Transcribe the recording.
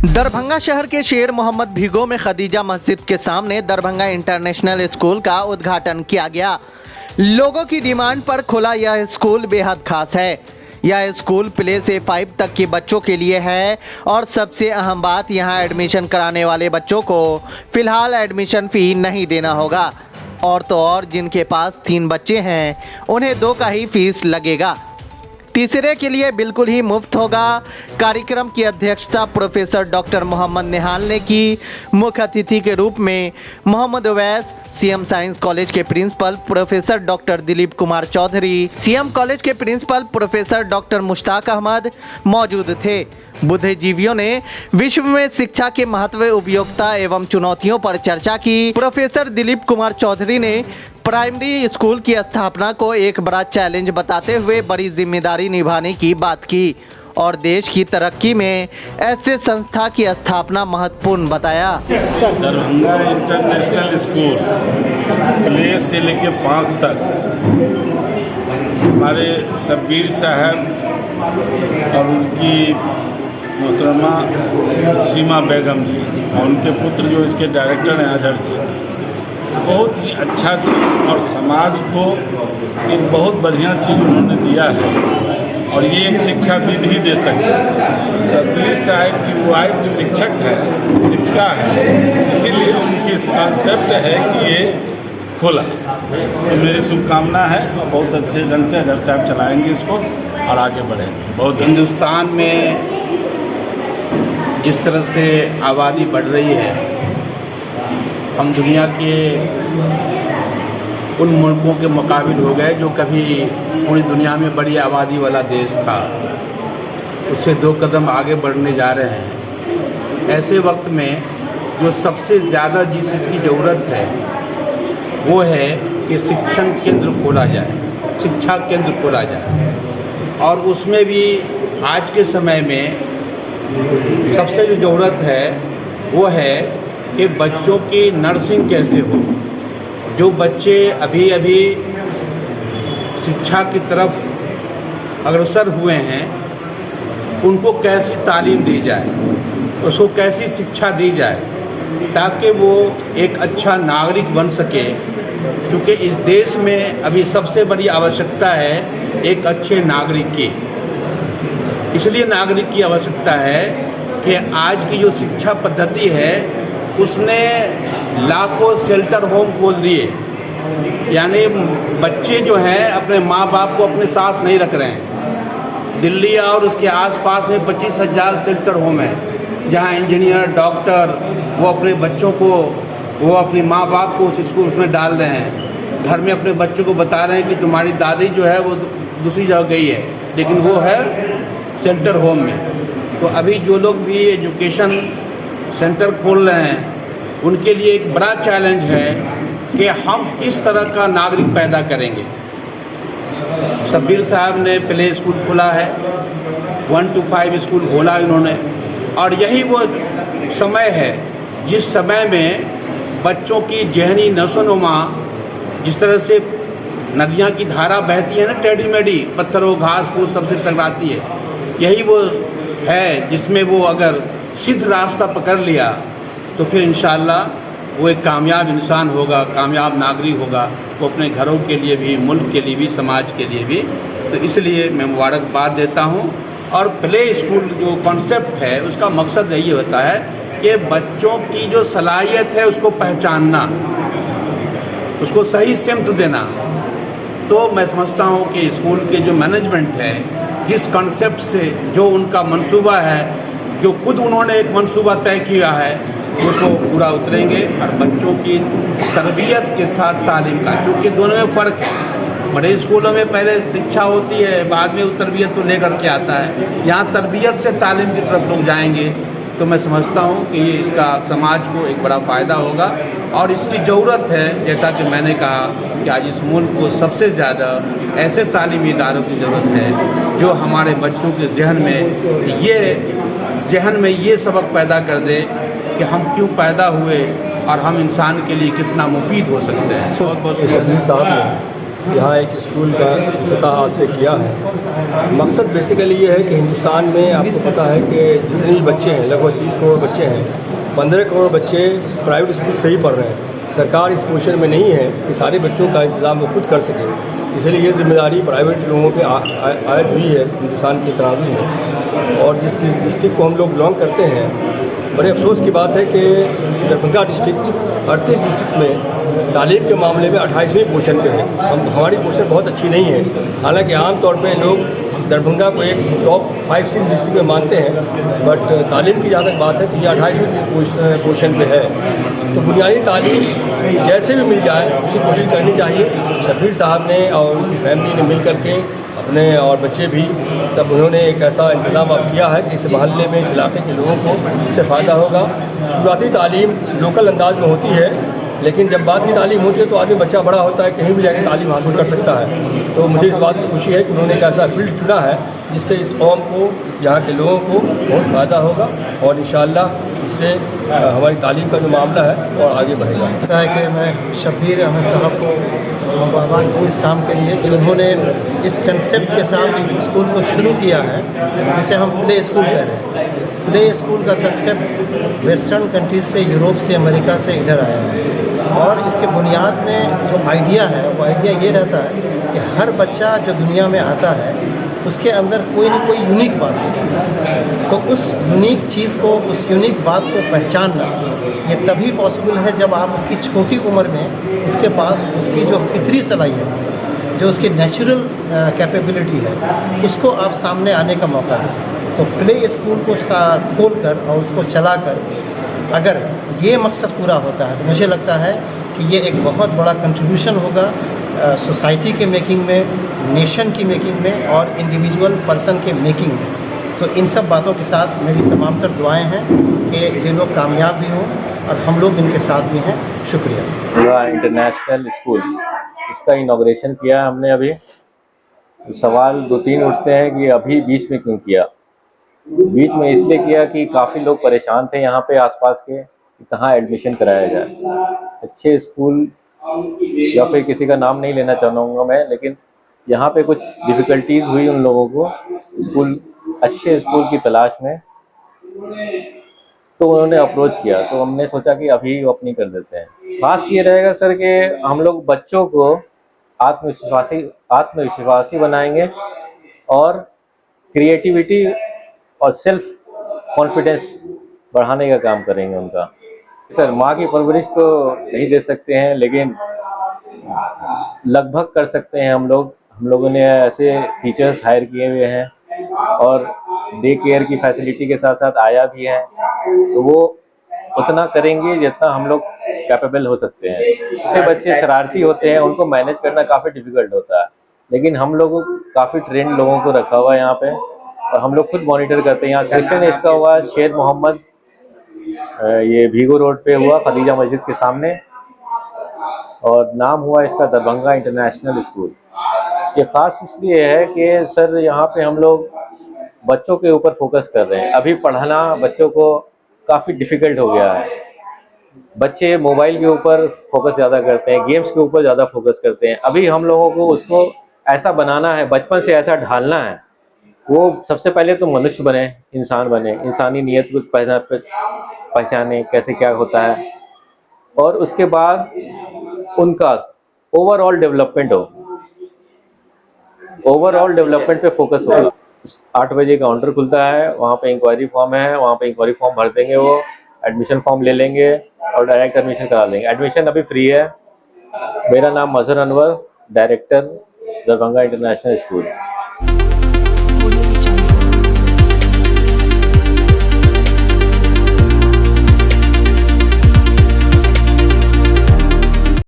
दरभंगा शहर के शेर मोहम्मद भिगो में खदीजा मस्जिद के सामने दरभंगा इंटरनेशनल स्कूल का उद्घाटन किया गया। लोगों की डिमांड पर खुला यह स्कूल बेहद खास है। यह स्कूल प्ले से 5 तक के बच्चों के लिए है और सबसे अहम बात यहां एडमिशन कराने वाले बच्चों को फिलहाल एडमिशन फ़ी नहीं देना होगा और तो और जिनके पास 3 बच्चे हैं उन्हें 2 का ही फीस लगेगा। तीसरे के लिए बिल्कुल ही मुफ्त होगा। कार्यक्रम की अध्यक्षता प्रोफेसर डॉक्टर मोहम्मद निहाल ने की। मुख्य अतिथि के रूप में Mohammad Uwais, CM science college के principal professor doctor Dilip Kumar Chaudhary, CM college के principal professor doctor Mushtaq Ahmad मौजूद थे। बुद्धिजीवियों ने विश्व में शिक्षा के महत्व, उपयोगिता एवं चुनौतियों पर चर्चा की। प्रोफेसर दिलीप कुमार चौधरी ने प्राइमरी स्कूल की स्थापना को एक बड़ा चैलेंज बताते हुए बड़ी जिम्मेदारी निभाने की बात की और देश की तरक्की में ऐसे संस्था की स्थापना महत्वपूर्ण बताया। दरभंगा इंटरनेशनल स्कूल प्ले से लेकर 5 तक हमारे शब्बीर साहब और उनकी मोहतरमा सीमा बेगम जी और उनके पुत्र जो इसके डायरेक्टर हैं अजहर जी, बहुत ही अच्छा चीज़ और समाज को एक बहुत बढ़िया चीज़ उन्होंने दिया है और ये एक शिक्षा विधि दे सकते हैं। शब्बीर साहब की वाइफ शिक्षक है, शिक्षिका है, इसीलिए उनकी कॉन्सेप्ट है कि ये खोला। तो मेरी शुभकामना है और बहुत अच्छे ढंग से अजहर साहब चलाएंगे इसको और आगे बढ़ेंगे। बहुत हिंदुस्तान में जिस तरह से आबादी बढ़ रही है, हम दुनिया के उन मुल्कों के मुकाबिल हो गए जो कभी पूरी दुनिया में बड़ी आबादी वाला देश था, उससे 2 कदम आगे बढ़ने जा रहे हैं। ऐसे वक्त में जो सबसे ज़्यादा जिस चीज़ की ज़रूरत है वो है कि शिक्षण केंद्र खोला जाए, शिक्षा केंद्र खोला जाए और उसमें भी आज के समय में सबसे जो ज़रूरत है वो है कि बच्चों की नर्सिंग कैसे हो। जो बच्चे अभी अभी शिक्षा की तरफ अग्रसर हुए हैं उनको कैसी तालीम दी जाए, उसको कैसी शिक्षा दी जाए ताकि वो एक अच्छा नागरिक बन सके। क्योंकि इस देश में अभी सबसे बड़ी आवश्यकता है एक अच्छे नागरिक की। इसलिए नागरिक की आवश्यकता है कि आज की जो शिक्षा पद्धति है उसने लाखों शेल्टर होम खोल दिए, यानी बच्चे जो हैं अपने माँ बाप को अपने साथ नहीं रख रहे हैं। दिल्ली और उसके आसपास में 25,000 शेल्टर होम है जहाँ इंजीनियर, डॉक्टर वो अपने बच्चों को, वो अपनी माँ बाप को उस स्कूल में डाल रहे हैं। घर में अपने बच्चों को बता रहे हैं कि तुम्हारी दादी जो है वो दूसरी जगह गई है, लेकिन वो है शेल्टर होम में। तो अभी जो लोग भी एजुकेशन सेंटर खोल रहे हैं उनके लिए एक बड़ा चैलेंज है कि हम किस तरह का नागरिक पैदा करेंगे। शब्बीर साहब ने प्ले स्कूल खोला है, 1 to 5 स्कूल खोला इन्होंने और यही वो समय है जिस समय में बच्चों की जहनी नशोनुमा, जिस तरह से नदियाँ की धारा बहती है ना, टेढ़ी मेढ़ी पत्थरों घास फूस सबसे टकराती है, यही वो है जिसमें वो अगर सीधा रास्ता पकड़ लिया तो फिर इंशाअल्लाह वो एक कामयाब इंसान होगा, कामयाब नागरिक होगा। वो अपने घरों के लिए भी, मुल्क के लिए भी, समाज के लिए भी। तो इसलिए मैं मुबारकबाद देता हूँ। और प्ले स्कूल जो कॉन्सेप्ट है उसका मकसद यही होता है कि बच्चों की जो सलाहियत है उसको पहचानना, उसको सही सिमत देना। तो मैं समझता हूँ कि स्कूल के जो मैनेजमेंट है, जिस कॉन्सेप्ट से जो उनका मंसूबा है, जो खुद उन्होंने एक मंसूबा तय किया है, उसको पूरा उतरेंगे और बच्चों की तरबियत के साथ तालीम का, क्योंकि दोनों में फ़र्क है। बड़े स्कूलों में पहले शिक्षा होती है, बाद में वो तरबियत को लेकर के आता है। यहाँ तरबियत से तालीम की तरफ लोग जाएंगे तो मैं समझता हूँ कि ये इसका समाज को एक बड़ा फ़ायदा होगा और इसकी ज़रूरत है। जैसा कि मैंने कहा कि आज इस मुल्क को सबसे ज़्यादा ऐसे तालीमी इदारों की ज़रूरत है जो हमारे बच्चों के जहन में ये सबक पैदा कर दे कि हम क्यों पैदा हुए और हम इंसान के लिए कितना मुफीद हो सकते हैं। बहुत बहुत यहाँ एक स्कूल का इफ्तिताह आज से किया है। मकसद बेसिकली ये है कि हिंदुस्तान में आपको पता है कि जितने भी बच्चे हैं, लगभग 30 करोड़ बच्चे हैं, 15 करोड़ बच्चे प्राइवेट स्कूल से ही पढ़ रहे हैं। सरकार इस पोजीशन में नहीं है कि सारे बच्चों का इंतज़ाम वो खुद कर सके, इसलिए ये जिम्मेदारी प्राइवेट लोगों पे आयद हुई है हिंदुस्तान के तराजू में। और जिस डिस्ट्रिक्ट को हम लोग बिलोंग करते हैं, बड़े अफसोस की बात है कि दरभंगा डिस्ट्रिक्ट 38 डिस्ट्रिक्ट में तालीम के मामले में 28वें पोजीशन पे है। हमारी पोजीशन बहुत अच्छी नहीं है, हालांकि आमतौर पे लोग दरभंगा को एक टॉप 5-6 डिस्ट्रिक्ट में मानते हैं, बट तालीम की जहाँ तक बात है तो ये 28वें पोजीशन पे है। तो बुनियादी तालीम जैसे भी मिल जाए उसकी कोशिश करनी चाहिए। शब्बीर साहब ने और उनकी फैमिली ने मिल करके अपने और बच्चे भी तब उन्होंने एक ऐसा इंतज़ाम अब किया है कि इस मोहल्ले में, इस इलाके के लोगों को इससे फ़ायदा होगा। शुरुआती तालीम लोकल अंदाज में होती है, लेकिन जब बाद की तालीम होती है तो आदमी बच्चा बड़ा होता है, कहीं भी जाकर तालीम हासिल कर सकता है। तो मुझे इस बात की खुशी है कि उन्होंने एक ऐसा फील्ड चुना है जिससे इस कौम को, यहाँ के लोगों को बहुत फ़ायदा होगा और इंशाअल्लाह इससे हमारी तालीम का जो मामला है और आगे बढ़ेगा। लगता है कि मैं शब्बीर अहमद साहब को मुबारकबाद दूँ इस काम के लिए कि उन्होंने इस कंसेप्ट के साथ इस स्कूल को शुरू किया है जिसे हम प्ले स्कूल कह रहे हैं। प्ले स्कूल का कंसेप्ट वेस्टर्न कंट्रीज से, यूरोप से, अमेरिका से इधर आया है और इसके बुनियाद में जो आइडिया है वो आइडिया ये रहता है कि हर बच्चा जो दुनिया में आता है उसके अंदर कोई न कोई यूनिक बात होती है। तो उस यूनिक चीज़ को, उस यूनिक बात को पहचानना ये तभी पॉसिबल है जब आप उसकी छोटी उम्र में उसके पास उसकी जो फितरी सलाहियत है, जो उसकी नेचुरल कैपेबिलिटी है, उसको आप सामने आने का मौका दें। तो प्ले स्कूल को खोल कर और उसको चला कर अगर ये मकसद पूरा होता है तो मुझे लगता है कि ये एक बहुत बड़ा कंट्रीब्यूशन होगा सोसाइटी के मेकिंग में, नेशन की मेकिंग में और इंडिविजुअल पर्सन के मेकिंग में। तो इन सब बातों के साथ मेरी तमाम तर दुआएं हैं कि ये लोग कामयाब भी हों और हम लोग इनके साथ भी हैं। शुक्रिया। इंटरनेशनल स्कूल, इसका इनॉग्रेशन किया हमने अभी। सवाल 2-3 उठते हैं कि अभी बीच में क्यों किया। बीच में इसलिए किया कि काफ़ी लोग परेशान थे यहाँ पे आसपास के कि कहाँ एडमिशन कराया जाए। अच्छे स्कूल, या फिर किसी का नाम नहीं लेना चाहूँगा मैं, लेकिन यहाँ पे कुछ डिफ़िकल्टीज़ हुई उन लोगों को अच्छे स्कूल की तलाश में, तो उन्होंने अप्रोच किया। तो हमने सोचा कि अभी ओपनिंग कर देते हैं। खास ये रहेगा सर कि हम लोग बच्चों को आत्मविश्वासी बनाएंगे और क्रिएटिविटी और सेल्फ कॉन्फिडेंस बढ़ाने का काम करेंगे उनका। सर माँ की परवरिश तो नहीं दे सकते हैं, लेकिन लगभग कर सकते हैं हम लोगों ने ऐसे टीचर्स हायर किए हुए हैं और डे केयर की फैसिलिटी के साथ साथ आया भी है, तो वो उतना करेंगे जितना हम लोग कैपेबल हो सकते हैं। ऐसे बच्चे शरारती होते हैं, उनको मैनेज करना काफ़ी डिफ़िकल्ट होता है, लेकिन हम लोग काफ़ी ट्रेंड लोगों को रखा हुआ है यहाँ पे और हम लोग खुद मॉनिटर करते हैं। यहाँ सेक्शन इसका हुआ शेर मोहम्मद, ये भीगो रोड पे हुआ, खदीजा मस्जिद के सामने, और नाम हुआ इसका दरभंगा इंटरनेशनल स्कूल। ये ख़ास इसलिए है कि सर यहाँ पे हम लोग बच्चों के ऊपर फोकस कर रहे हैं। अभी पढ़ाना बच्चों को काफ़ी डिफ़िकल्ट हो गया है। बच्चे मोबाइल के ऊपर फोकस ज़्यादा करते हैं, गेम्स के ऊपर ज़्यादा फोकस करते हैं। अभी हम लोगों को उसको ऐसा बनाना है, बचपन से ऐसा ढालना है, वो सबसे पहले तो मनुष्य बने, इंसान बने, इंसानी नीयत को पहचाने कैसे क्या होता है, और उसके बाद उनका ओवरऑल डेवलपमेंट हो, ओवरऑल डेवलपमेंट पे फोकस हो। 8 बजे काउंटर खुलता है, वहाँ पे इंक्वायरी फॉर्म है, वहाँ पे इंक्वायरी फॉर्म भर देंगे, वो एडमिशन फॉर्म ले लेंगे और डायरेक्ट एडमिशन करा लेंगे। एडमिशन अभी फ्री है। मेरा नाम Mazhar Anwar, director Darbhanga international school.